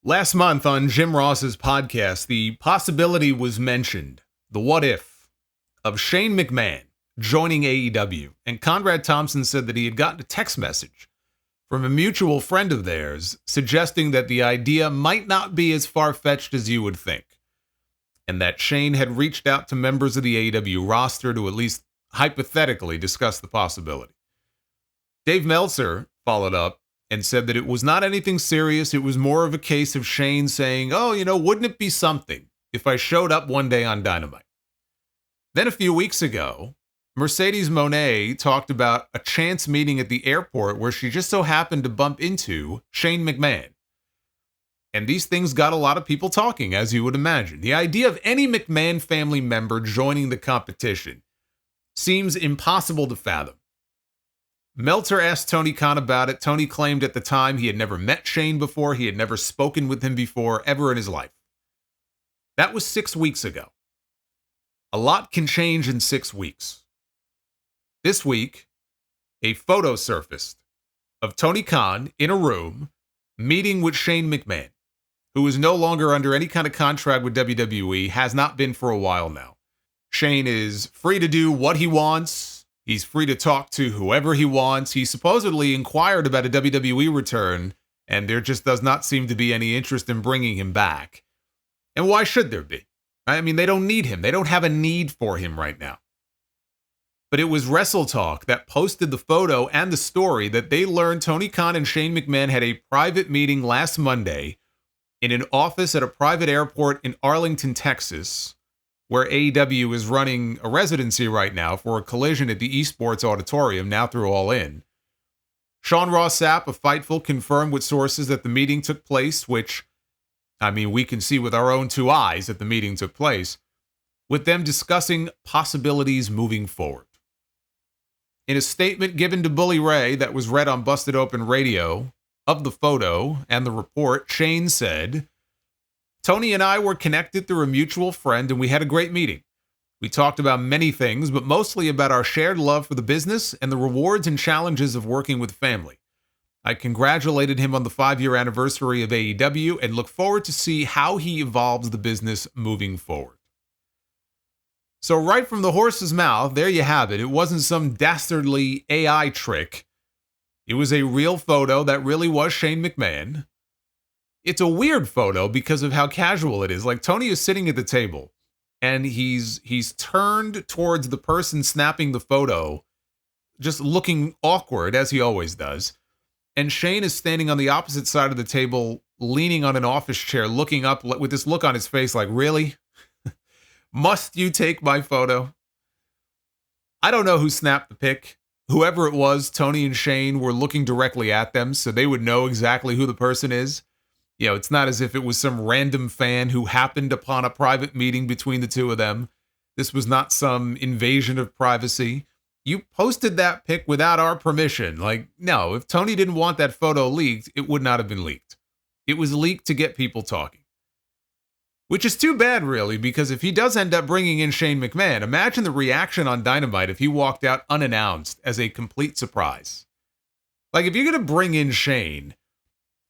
Last month on Jim Ross's podcast, the possibility was mentioned, the what if, of Shane McMahon joining AEW. And Conrad Thompson said that he had gotten a text message from a mutual friend of theirs suggesting that the idea might not be as far-fetched as you would think, and that Shane had reached out to members of the AEW roster to at least hypothetically discuss the possibility. Dave Meltzer followed up and said that it was not anything serious. It was more of a case of Shane saying, wouldn't it be something if I showed up one day on Dynamite? Then a few weeks ago, Mercedes Moné talked about a chance meeting at the airport where she just so happened to bump into Shane McMahon. And these things got a lot of people talking, as you would imagine. The idea of any McMahon family member joining the competition seems impossible to fathom. Meltzer asked Tony Khan about it. Tony claimed at the time he had never met Shane before. He had never spoken with him before, ever in his life. That was 6 weeks ago. A lot can change in 6 weeks. This week, a photo surfaced of Tony Khan in a room meeting with Shane McMahon, who is no longer under any kind of contract with WWE, has not been for a while now. Shane is free to do what he wants. He's free to talk to whoever he wants. He supposedly inquired about a WWE return, and there just does not seem to be any interest in bringing him back. And why should there be? I mean, they don't need him. They don't have a need for him right now. But it was Wrestle Talk that posted the photo and the story that they learned Tony Khan and Shane McMahon had a private meeting last Monday in an office at a private airport in Arlington, Texas, where AEW is running a residency right now for a Collision at the Esports Auditorium, now through All In. Sean Ross Sapp of Fightful confirmed with sources that the meeting took place, which, we can see with our own two eyes that the meeting took place, with them discussing possibilities moving forward. In a statement given to Bully Ray that was read on Busted Open Radio of the photo and the report, Shane said, "Tony and I were connected through a mutual friend, and we had a great meeting. We talked about many things, but mostly about our shared love for the business and the rewards and challenges of working with family. I congratulated him on the 5-year anniversary of AEW and look forward to see how he evolves the business moving forward." So right from the horse's mouth, there you have it. It wasn't some dastardly AI trick. It was a real photo that really was Shane McMahon. It's a weird photo because of how casual it is. Like, Tony is sitting at the table and he's turned towards the person snapping the photo, just looking awkward as he always does. And Shane is standing on the opposite side of the table, leaning on an office chair, looking up with this look on his face like, really? Must you take my photo? I don't know who snapped the pic. Whoever it was, Tony and Shane were looking directly at them, so they would know exactly who the person is. It's not as if it was some random fan who happened upon a private meeting between the two of them. This was not some invasion of privacy. You posted that pic without our permission. No, if Tony didn't want that photo leaked, it would not have been leaked. It was leaked to get people talking. Which is too bad, really, because if he does end up bringing in Shane McMahon, imagine the reaction on Dynamite if he walked out unannounced as a complete surprise. If you're going to bring in Shane,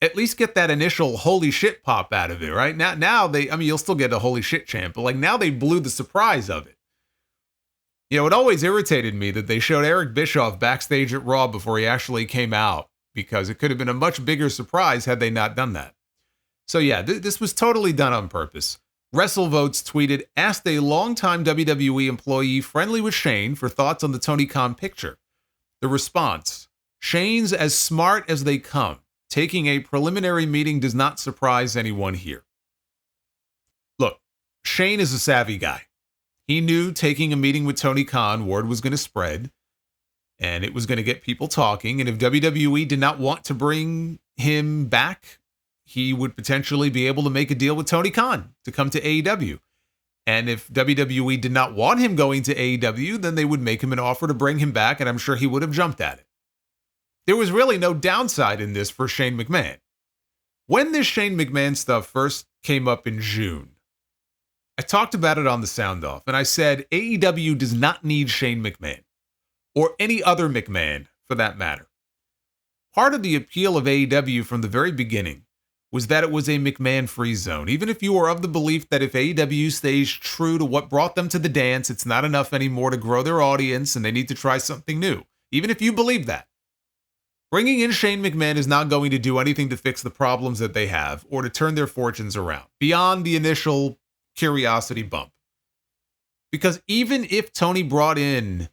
at least get that initial holy shit pop out of it, right? Now you'll still get a holy shit chant, but now they blew the surprise of it. It always irritated me that they showed Eric Bischoff backstage at Raw before he actually came out, because it could have been a much bigger surprise had they not done that. So yeah, this was totally done on purpose. WrestleVotes tweeted, asked a longtime WWE employee friendly with Shane for thoughts on the Tony Khan picture. The response, Shane's as smart as they come. Taking a preliminary meeting does not surprise anyone here. Look, Shane is a savvy guy. He knew taking a meeting with Tony Khan, word was going to spread, and it was going to get people talking. And if WWE did not want to bring him back, he would potentially be able to make a deal with Tony Khan to come to AEW. And if WWE did not want him going to AEW, then they would make him an offer to bring him back, and I'm sure he would have jumped at it. There was really no downside in this for Shane McMahon. When this Shane McMahon stuff first came up in June, I talked about it on the Sound Off, and I said AEW does not need Shane McMahon, or any other McMahon for that matter. Part of the appeal of AEW from the very beginning was that it was a McMahon-free zone. Even if you are of the belief that if AEW stays true to what brought them to the dance, it's not enough anymore to grow their audience and they need to try something new. Even if you believe that, bringing in Shane McMahon is not going to do anything to fix the problems that they have or to turn their fortunes around beyond the initial curiosity bump. Because even if Tony brought in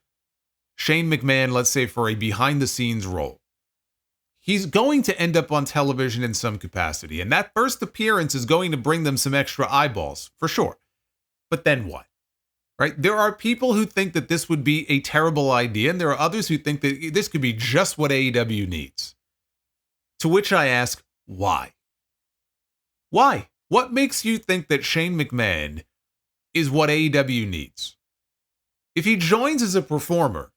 Shane McMahon, let's say for a behind-the-scenes role, he's going to end up on television in some capacity. And that first appearance is going to bring them some extra eyeballs, for sure. But then what? Right? There are people who think that this would be a terrible idea, and there are others who think that this could be just what AEW needs. To which I ask, why? Why? What makes you think that Shane McMahon is what AEW needs? If he joins as a performer,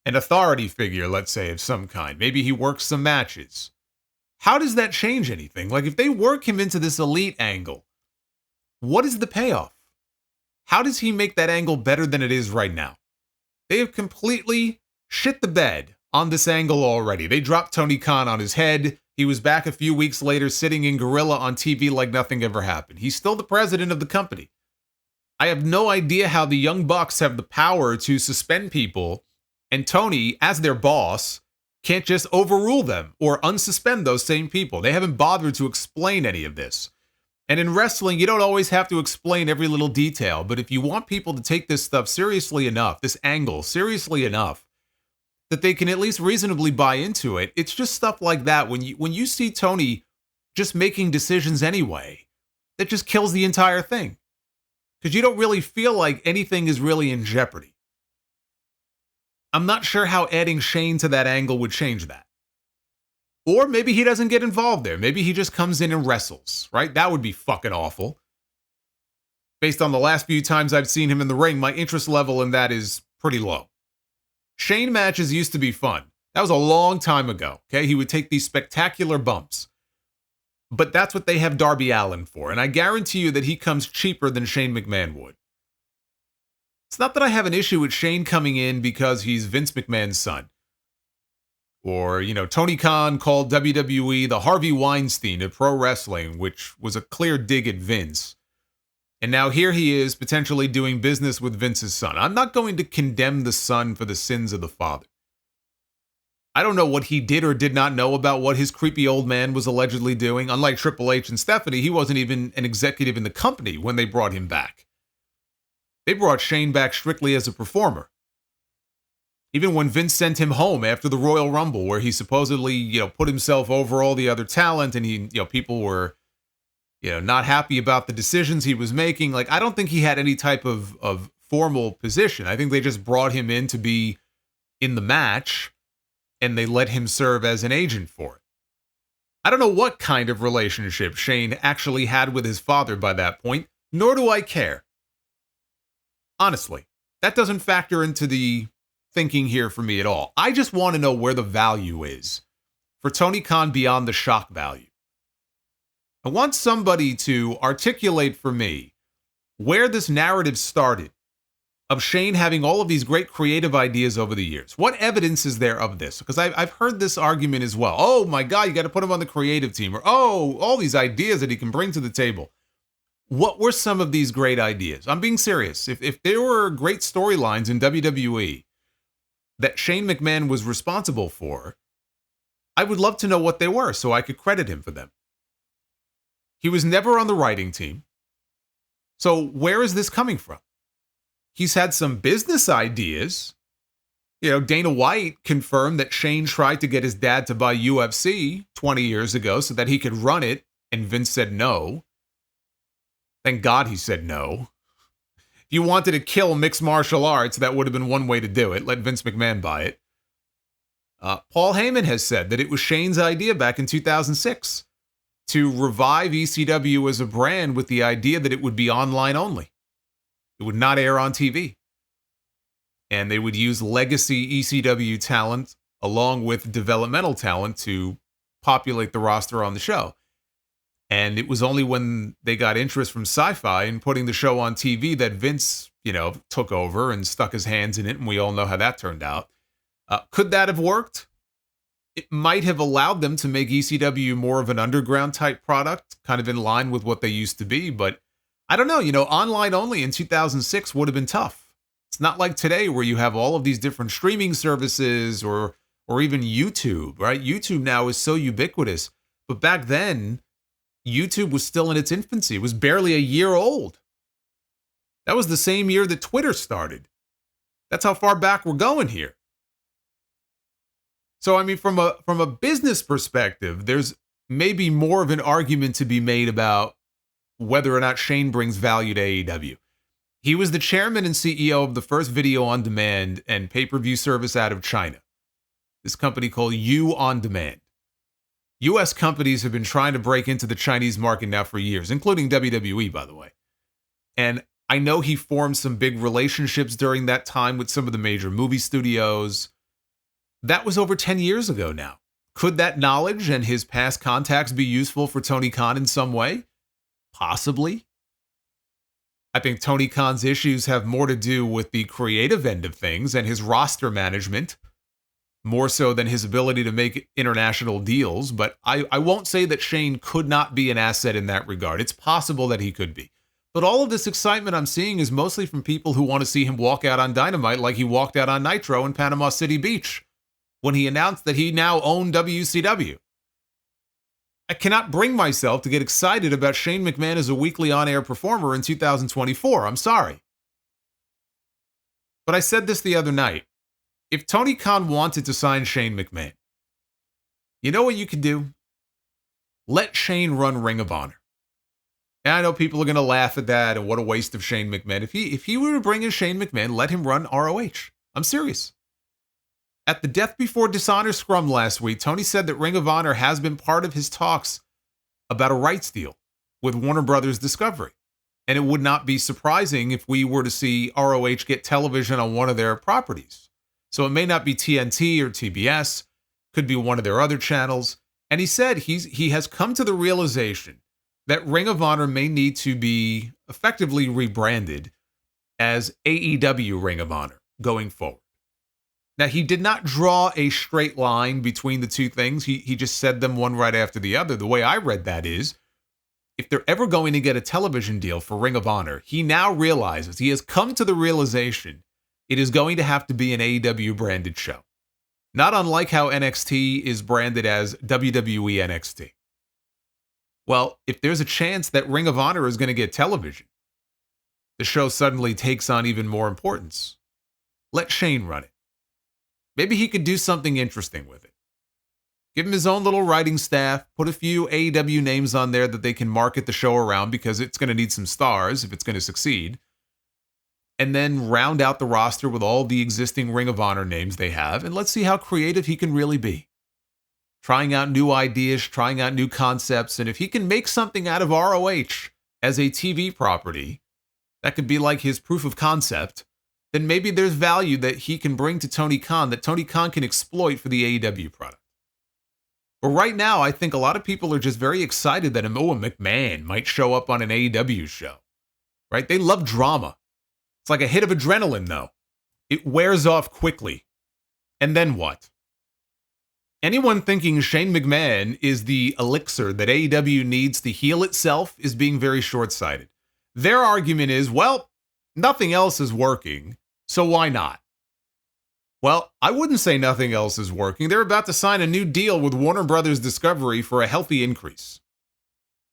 an authority figure, let's say, of some kind, maybe he works some matches, how does that change anything? Like, if they work him into this elite angle, what is the payoff? How does he make that angle better than it is right now? They have completely shit the bed on this angle already. They dropped Tony Khan on his head. He was back a few weeks later sitting in Gorilla on TV like nothing ever happened. He's still the president of the company. I have no idea how the Young Bucks have the power to suspend people, and Tony, as their boss, can't just overrule them or unsuspend those same people. They haven't bothered to explain any of this. And in wrestling, you don't always have to explain every little detail, but if you want people to take this stuff seriously enough, this angle seriously enough, that they can at least reasonably buy into it, it's just stuff like that. When you see Tony just making decisions anyway, that just kills the entire thing. Because you don't really feel like anything is really in jeopardy. I'm not sure how adding Shane to that angle would change that. Or maybe he doesn't get involved there. Maybe he just comes in and wrestles, right? That would be fucking awful. Based on the last few times I've seen him in the ring, my interest level in that is pretty low. Shane matches used to be fun. That was a long time ago, okay? He would take these spectacular bumps. But that's what they have Darby Allin for, and I guarantee you that he comes cheaper than Shane McMahon would. It's not that I have an issue with Shane coming in because he's Vince McMahon's son. Or, Tony Khan called WWE the Harvey Weinstein of pro wrestling, which was a clear dig at Vince. And now here he is potentially doing business with Vince's son. I'm not going to condemn the son for the sins of the father. I don't know what he did or did not know about what his creepy old man was allegedly doing. Unlike Triple H and Stephanie, he wasn't even an executive in the company when they brought him back. They brought Shane back strictly as a performer. Even when Vince sent him home after the Royal Rumble, where he supposedly, put himself over all the other talent, and he, people were, not happy about the decisions he was making. Like, I don't think he had any type of formal position. I think they just brought him in to be in the match, and they let him serve as an agent for it. I don't know what kind of relationship Shane actually had with his father by that point, nor do I care. Honestly, that doesn't factor into the thinking here for me at all. I just want to know where the value is for Tony Khan beyond the shock value. I want somebody to articulate for me where this narrative started of Shane having all of these great creative ideas over the years. What evidence is there of this? Because I've heard this argument as well. Oh my God, you got to put him on the creative team. Or, oh, all these ideas that he can bring to the table. What were some of these great ideas? I'm being serious. If there were great storylines in WWE that Shane McMahon was responsible for, I would love to know what they were so I could credit him for them. He was never on the writing team. So where is this coming from? He's had some business ideas. Dana White confirmed that Shane tried to get his dad to buy UFC 20 years ago so that he could run it, and Vince said no. Thank God he said no. If you wanted to kill mixed martial arts, that would have been one way to do it. Let Vince McMahon buy it. Paul Heyman has said that it was Shane's idea back in 2006 to revive ECW as a brand with the idea that it would be online only. It would not air on TV. And they would use legacy ECW talent along with developmental talent to populate the roster on the show. And it was only when they got interest from Sci-Fi in putting the show on TV that Vince, took over and stuck his hands in it. And we all know how that turned out. Could that have worked? It might have allowed them to make ECW more of an underground type product, kind of in line with what they used to be. But I don't know, online only in 2006 would have been tough. It's not like today where you have all of these different streaming services or even YouTube, right? YouTube now is so ubiquitous. But back then, YouTube was still in its infancy. It was barely a year old. That was the same year that Twitter started. That's how far back we're going here. So, I mean, from a business perspective, there's maybe more of an argument to be made about whether or not Shane brings value to AEW. He was the chairman and CEO of the first video on demand and pay-per-view service out of China. This company called You On Demand. U.S. companies have been trying to break into the Chinese market now for years, including WWE, by the way. And I know he formed some big relationships during that time with some of the major movie studios. That was over 10 years ago now. Could that knowledge and his past contacts be useful for Tony Khan in some way? Possibly. I think Tony Khan's issues have more to do with the creative end of things and his roster management, more so than his ability to make international deals. But I won't say that Shane could not be an asset in that regard. It's possible that he could be. But all of this excitement I'm seeing is mostly from people who want to see him walk out on Dynamite like he walked out on Nitro in Panama City Beach when he announced that he now owned WCW. I cannot bring myself to get excited about Shane McMahon as a weekly on-air performer in 2024. I'm sorry. But I said this the other night. If Tony Khan wanted to sign Shane McMahon, you know what you could do? Let Shane run Ring of Honor. And I know people are going to laugh at that and what a waste of Shane McMahon. If he were to bring in Shane McMahon, let him run ROH. I'm serious. At the Death Before Dishonor scrum last week, Tony said that Ring of Honor has been part of his talks about a rights deal with Warner Brothers Discovery. And it would not be surprising if we were to see ROH get television on one of their properties. So it may not be TNT or TBS, could be one of their other channels. And he said he has come to the realization that Ring of Honor may need to be effectively rebranded as AEW Ring of Honor going forward. Now, he did not draw a straight line between the two things. He just said them one right after the other. The way I read that is, if they're ever going to get a television deal for Ring of Honor, he now realizes, he has come to the realization, it is going to have to be an AEW branded show. Not unlike how NXT is branded as WWE NXT. Well, if there's a chance that Ring of Honor is going to get television, the show suddenly takes on even more importance. Let Shane run it. Maybe he could do something interesting with it. Give him his own little writing staff, put a few AEW names on there that they can market the show around because it's going to need some stars if it's going to succeed. And then round out the roster with all the existing Ring of Honor names they have, and let's see how creative he can really be. Trying out new ideas, trying out new concepts, and if he can make something out of ROH as a TV property, that could be like his proof of concept, then maybe there's value that he can bring to Tony Khan that Tony Khan can exploit for the AEW product. But right now, I think a lot of people are just very excited that McMahon might show up on an AEW show, right? They love drama. It's like a hit of adrenaline, though. It wears off quickly. And then what? Anyone thinking Shane McMahon is the elixir that AEW needs to heal itself is being very short-sighted. Their argument is, well, nothing else is working, so why not? Well, I wouldn't say nothing else is working. They're about to sign a new deal with Warner Brothers Discovery for a healthy increase.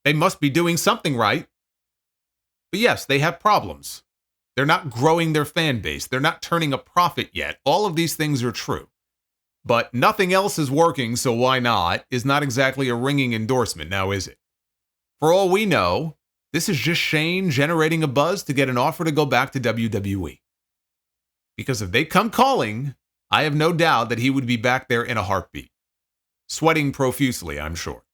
They must be doing something right. But yes, they have problems. They're not growing their fan base. They're not turning a profit yet. All of these things are true. But nothing else is working, so why not, is not exactly a ringing endorsement, now is it? For all we know, this is just Shane generating a buzz to get an offer to go back to WWE. Because if they come calling, I have no doubt that he would be back there in a heartbeat. Sweating profusely, I'm sure.